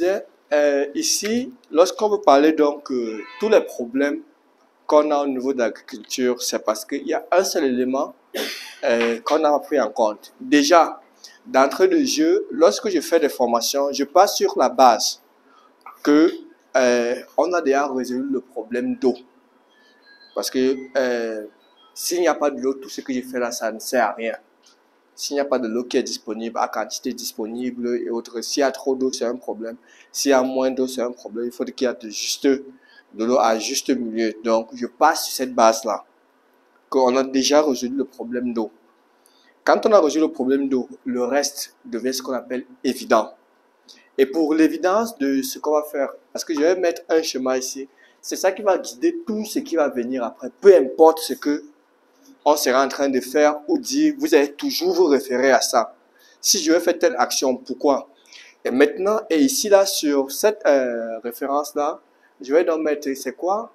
disais, ici, lorsqu'on veut parler donc tous les problèmes qu'on a au niveau de l'agriculture, c'est parce qu'il y a un seul élément qu'on a pris en compte. Déjà, d'entrée de jeu, lorsque je fais des formations, je passe sur la base que on a déjà résolu le problème d'eau. Parce que s'il n'y a pas de l'eau, tout ce que je fais là, ça ne sert à rien. S'il n'y a pas de l'eau qui est disponible, à quantité disponible et autres, s'il y a trop d'eau, c'est un problème. S'il y a moins d'eau, c'est un problème. Il faut qu'il y ait de l'eau à juste milieu. Donc, je passe sur cette base-là, qu'on a déjà résolu le problème d'eau. Quand on a résolu le problème d'eau, le reste devient ce qu'on appelle évident. Et pour l'évidence de ce qu'on va faire, parce que je vais mettre un schéma ici, c'est ça qui va guider tout ce qui va venir après. Peu importe ce que on sera en train de faire ou dire, vous allez toujours vous référer à ça. Si je vais faire telle action, pourquoi? Et maintenant, et ici là, sur cette référence-là, je vais donc mettre, c'est quoi?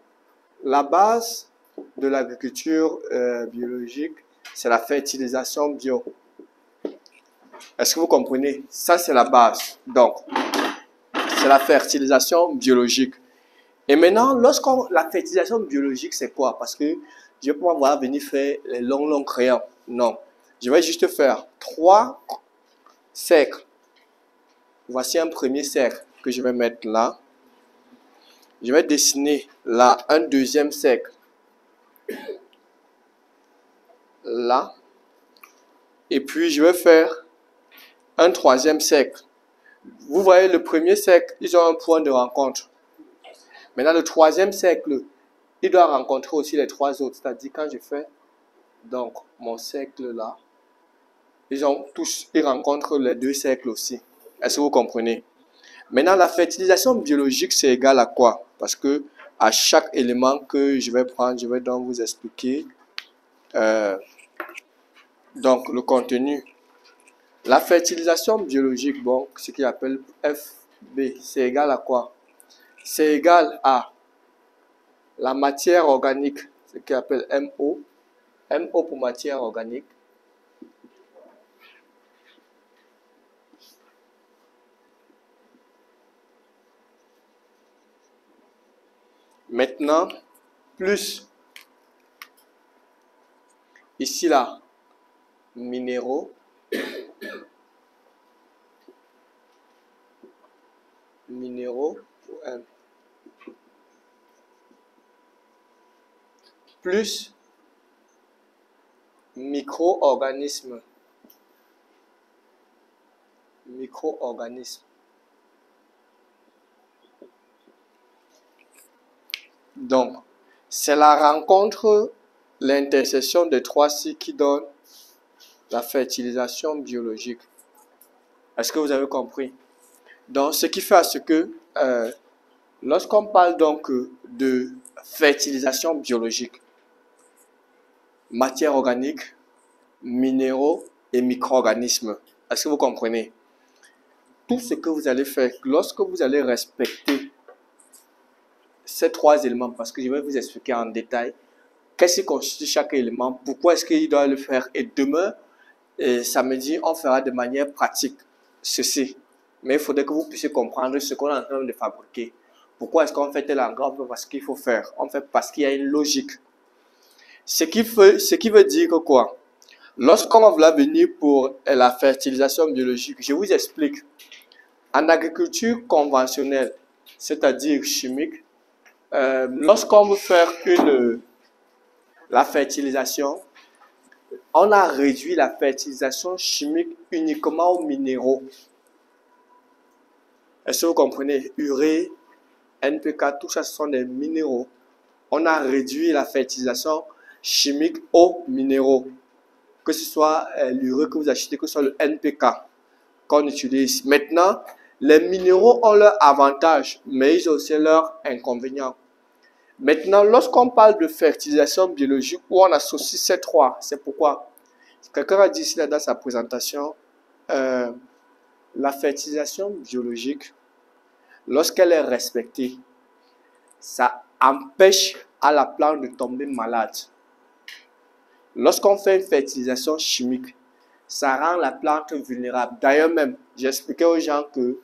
La base de l'agriculture biologique, c'est la fertilisation bio. Est-ce que vous comprenez? Ça, c'est la base. Donc, c'est la fertilisation biologique. Et maintenant, la fertilisation biologique, c'est quoi? Parce que je vais pouvoir venir faire les longs crayons. Non. Je vais juste faire 3 cercles. Voici un premier cercle que je vais mettre là. Je vais dessiner là un deuxième cercle. Là. Et puis, je vais faire un troisième cercle. Vous voyez, le premier cercle, ils ont un point de rencontre. Maintenant, le troisième cercle, il doit rencontrer aussi les 3 autres. C'est-à-dire, quand je fais donc mon cercle là, ils rencontrent les 2 cercles aussi. Est-ce que vous comprenez? Maintenant, la fertilisation biologique, c'est égal à quoi? Parce que à chaque élément que je vais prendre, je vais donc vous expliquer donc le contenu. La fertilisation biologique, bon, ce qu'il appelle FB, c'est égal à quoi? C'est égal à la matière organique, ce qu'il appelle MO. MO pour matière organique. Maintenant, plus ici là, minéraux. Minéraux pour M. Plus micro-organismes. Micro-organismes. Donc, c'est la rencontre, l'intersection des 3 cycles qui donne la fertilisation biologique. Est-ce que vous avez compris? Donc, ce qui fait à ce que lorsqu'on parle donc de fertilisation biologique, matière organique, minéraux et micro-organismes, est-ce que vous comprenez? Tout ce que vous allez faire, lorsque vous allez respecter ces 3 éléments, parce que je vais vous expliquer en détail qu'est-ce qui constitue chaque élément, pourquoi est-ce qu'il doit le faire, et demain, samedi, on fera de manière pratique ceci. Mais il faudrait que vous puissiez comprendre ce qu'on est en train de fabriquer. Pourquoi est-ce qu'on fait tel engrais? On fait parce qu'il faut faire. On fait parce qu'il y a une logique. Ce qui veut dire que quoi? Lorsqu'on va vouloir venir pour la fertilisation biologique, je vous explique. En agriculture conventionnelle, c'est-à-dire chimique, lorsqu'on veut faire la fertilisation, on a réduit la fertilisation chimique uniquement aux minéraux. Est-ce que vous comprenez? Urée, NPK, tout ça, ce sont des minéraux. On a réduit la fertilisation chimique aux minéraux. Que ce soit l'urée que vous achetez, que ce soit le NPK qu'on utilise. Maintenant, les minéraux ont leur avantage, mais ils ont aussi leurs inconvénients. Maintenant, lorsqu'on parle de fertilisation biologique, où on associe ces 3, c'est pourquoi quelqu'un a dit ici là dans sa présentation, la fertilisation biologique, lorsqu'elle est respectée, ça empêche à la plante de tomber malade. Lorsqu'on fait une fertilisation chimique, ça rend la plante vulnérable. D'ailleurs même, j'expliquais aux gens que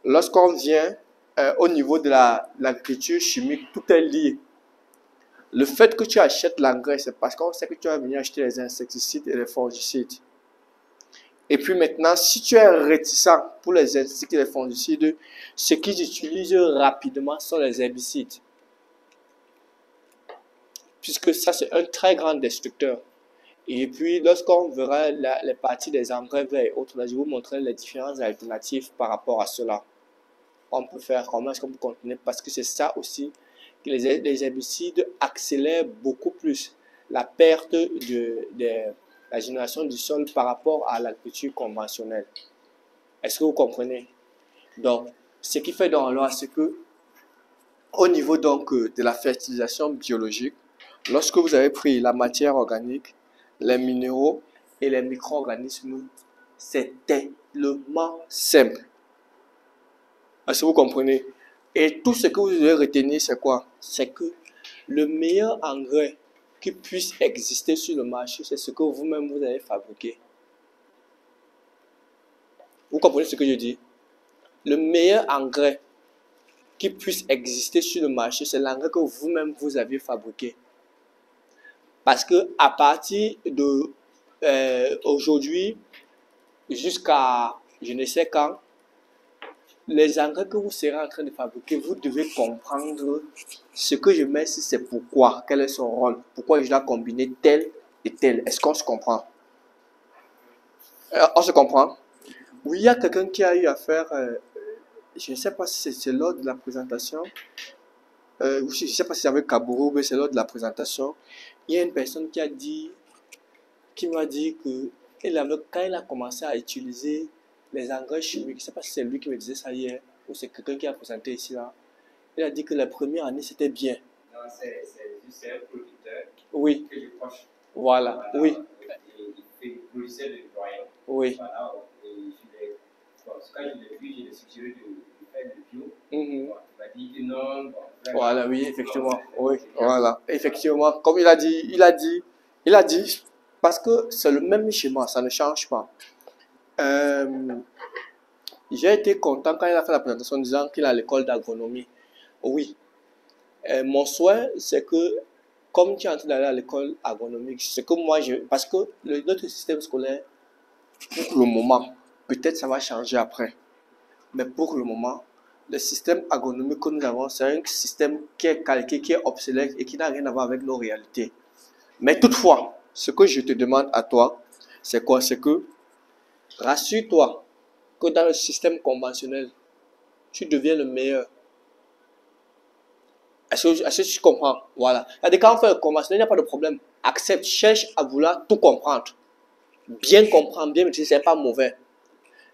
lorsqu'on vient au niveau de l'agriculture chimique, tout est lié. Le fait que tu achètes l'engrais, c'est parce qu'on sait que tu vas venir acheter les insecticides et les fongicides. Et puis maintenant, si tu es réticent pour les insecticides et les fongicides, ce qu'ils utilisent rapidement sont les herbicides. Puisque ça, c'est un très grand destructeur. Et puis, lorsqu'on verra les parties des engrais verts et autres, là, je vais vous montrer les différentes alternatives par rapport à cela. On peut faire, comment est-ce qu'on peut continuer, parce que c'est ça aussi que les herbicides accélèrent beaucoup plus la perte de la génération du sol par rapport à l'agriculture conventionnelle. Est-ce que vous comprenez? Donc, ce qui fait donc alors, c'est que au niveau donc de la fertilisation biologique, lorsque vous avez pris la matière organique, les minéraux et les micro-organismes, c'est tellement simple. Est-ce que vous comprenez? Et tout ce que vous devez retenir, c'est quoi? C'est que le meilleur engrais qui puisse exister sur le marché, c'est ce que vous-même vous avez fabriqué. Vous comprenez ce que je dis? Le meilleur engrais qui puisse exister sur le marché, c'est l'engrais que vous-même vous avez fabriqué. Parce que à partir de aujourd'hui jusqu'à je ne sais quand, les engrais que vous serez en train de fabriquer, vous devez comprendre ce que je mets ici, c'est pourquoi, quel est son rôle, pourquoi je dois combiner tel et tel. Est-ce qu'on se comprend? On se comprend? Oui, il y a quelqu'un qui a eu à faire, je ne sais pas si c'est lors de la présentation, je ne sais pas si c'est avec Kabourou, mais c'est lors de la présentation. Il y a une personne qui m'a dit que quand il a commencé à utiliser les engrais chimiques, je ne sais pas si c'est lui qui me disait ça hier, ou c'est quelqu'un qui a présenté ici là, il a dit que la première année c'était bien. Non, c'est un producteur Oui, que je proche. voilà, oui, Il produisait de broyant. oui. Voilà, quand je l'ai vu, je lui ai suggéré de faire le bio. Mhm. Bon, il m'a dit que non. Bon, Voilà, oui, effectivement, non, oui, voilà, effectivement, comme il a dit, parce que c'est le même schéma, ça ne change pas. J'ai été content quand il a fait la présentation en disant qu'il a l'école d'agronomie. Oui, mon souhait, c'est que, comme tu es en train d'aller à l'école agronomique, c'est que moi, parce que notre système scolaire, pour le moment, peut-être ça va changer après, mais pour le moment, le système agronomique que nous avons, c'est un système qui est calqué, qui est obsolète et qui n'a rien à voir avec nos réalités. Mais toutefois, ce que je te demande à toi, c'est quoi? C'est que, rassure-toi que dans le système conventionnel, tu deviens le meilleur. Est-ce que tu comprends? Voilà. Quand on fait le conventionnel, il n'y a pas de problème. Accepte, cherche à vouloir tout comprendre. Bien comprendre, bien maîtriser, ce n'est pas mauvais.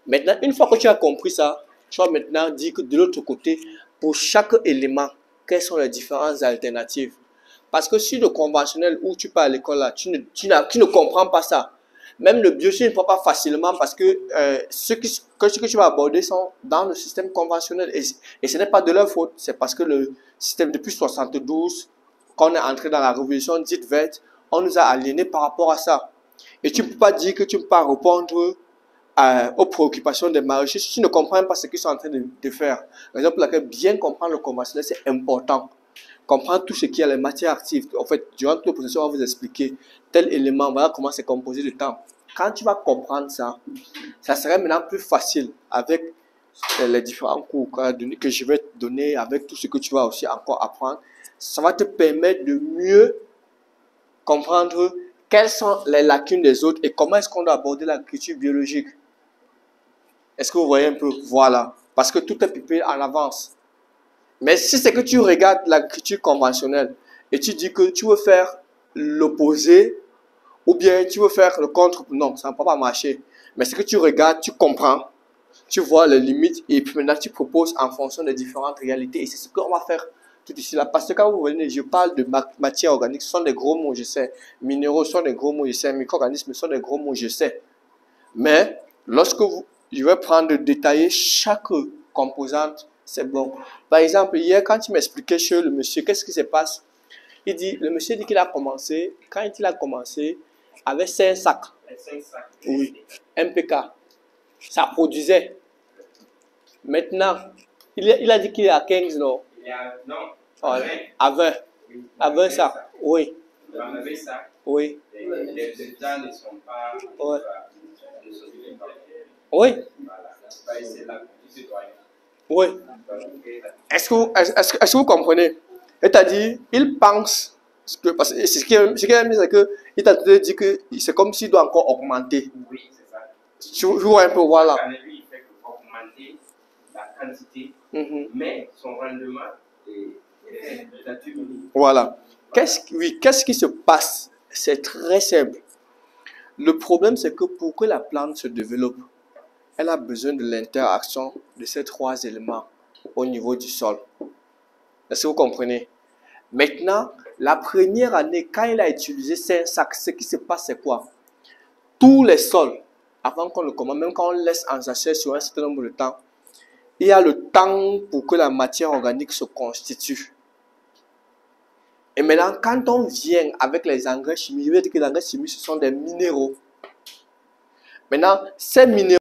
Maintenant, une fois que tu as compris ça, tu vas maintenant dire que de l'autre côté, pour chaque élément, quelles sont les différentes alternatives? Parce que sur le conventionnel où tu pars à l'école, là, tu ne comprends pas ça. Même le bio, tu ne prends pas facilement parce que ce que tu vas aborder sont dans le système conventionnel. Et ce n'est pas de leur faute. C'est parce que le système, depuis 72, quand on est entré dans la révolution dite verte, on nous a aliénés par rapport à ça. Et tu ne peux pas dire que tu ne peux pas répondre aux préoccupations des maraîchers si tu ne comprends pas ce qu'ils sont en train de faire. Par exemple, bien comprendre le conventionnel, c'est important. Comprendre tout ce qui est les matières actives. En fait, durant toute le processus, on va vous expliquer tel élément, voilà comment c'est composé de temps. Quand tu vas comprendre ça, ça serait maintenant plus facile avec les différents cours que je vais te donner, avec tout ce que tu vas aussi encore apprendre. Ça va te permettre de mieux comprendre quelles sont les lacunes des autres et comment est-ce qu'on doit aborder l'agriculture biologique. Est-ce que vous voyez un peu? Voilà. Parce que tout est préparé en avance. Mais si c'est que tu regardes l'agriculture conventionnelle et tu dis que tu veux faire l'opposé ou bien tu veux faire le contre, non, ça ne va pas marcher. Mais c'est que tu regardes, tu comprends, tu vois les limites et puis maintenant tu proposes en fonction des différentes réalités. Et c'est ce qu'on va faire tout ici là. Parce que quand vous venez, je parle de matière organique, ce sont des gros mots, je sais. Minéraux sont des gros mots, je sais. Micro-organismes sont des gros mots, je sais. Mais lorsque je vais prendre détailler chaque composante, c'est bon. Par exemple, hier, quand tu m'expliquais chez le monsieur, qu'est-ce qui se passe? Le monsieur dit qu'il a commencé, quand il a commencé, avec 5 sacs. 5 sacs. Oui, MPK. Ça produisait. Maintenant, il a dit qu'il est à 15, non? Il y a, non, Oh, à 20. oui, À 20 ça. Oui. Dans le ça, Oui. les gens ne sont pas Ouais. ne sont pas. Oui. Voilà. C'est la du citoyen. Oui. Est-ce que vous comprenez? C'est-à-dire, il pense que, parce que ce qui est mis, c'est qu'il t'a dit que c'est comme s'il doit encore augmenter. Oui, c'est ça. Je vois un peu, voilà. Lui, il fait augmenter la quantité, Mhm. mais son rendement est diminué. Voilà. Qu'est-ce qui se passe? C'est très simple. Le problème, c'est que pour que la plante se développe, elle a besoin de l'interaction de ces trois éléments au niveau du sol. Est-ce que vous comprenez? Maintenant, la première année, quand il a utilisé 5 sacs, ce qui se passe, c'est quoi? Tous les sols, avant qu'on le commence, même quand on laisse en sachet sur un certain nombre de temps, il y a le temps pour que la matière organique se constitue. Et maintenant, quand on vient avec les engrais chimiques, il veut dire que les engrais chimiques, ce sont des minéraux. Maintenant, ces minéraux